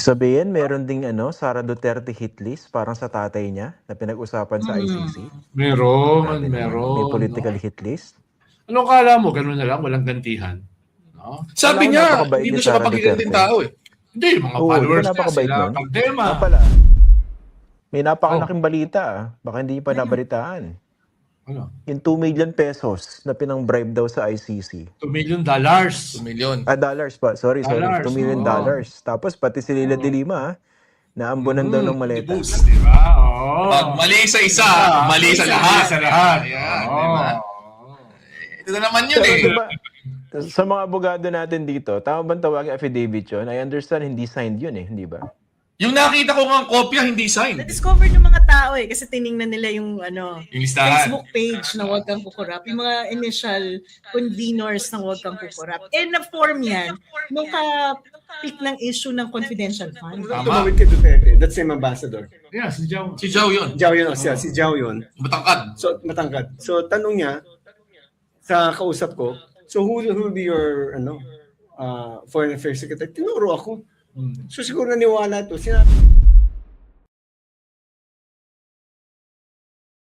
Sabihin, meron ding Sara Duterte hit list parang sa tatay niya na pinag-usapan sa ICC. Meron, May meron. political No? hit list. Anong kala mo? Ganun na lang, walang gantihan. No? Sabi Alam ko, niya, napakabait hindi ni daw siya Sara mapagiganting Duterte. tao eh. Hindi, mga Oo, di ba followers niya, napakabait sila nun? Caldema. Nga pala, may napakalaking balita. Baka hindi niyo pa nabalitaan. Ano? Yung 2 million pesos na pinang-bribe daw sa ICC. $2 million. 2 2 million. Dollars pa. Sorry. Dollars, 2 million oo. dollars. Tapos pati si Leila de Lima, naambunan daw ng maleta. Dibus. Diba? Oo. Pag mali sa isa, mali sa lahat. Sa lahat. Ayan, Oo. diba? Ito na naman yun Pero eh. diba, sa mga abogado natin dito, tama bang tawagin affidavit yun? I understand hindi signed yun di ba? Yung nakita ko nga kopya, hindi signed. Na-discover ng mga tao kasi tiningnan nila yung Yung listahan. Facebook page na Huwag Kang Kukurap, yung mga initial conveners ng Huwag Kang Kukurap. And na-form yan nung ka-pick ng issue ng confidential fund. Tama. Tumawid kay Duterte, that same ambassador. Yeah, si Jao. Si Zhao yun. Jiao yun, si Jiao yun. Matangkad. So, matangkad. So, tanong niya sa kausap ko, so who will be your Foreign Affairs Secretary? Tinuro ako. So, siguro naniwala to. Sinabi,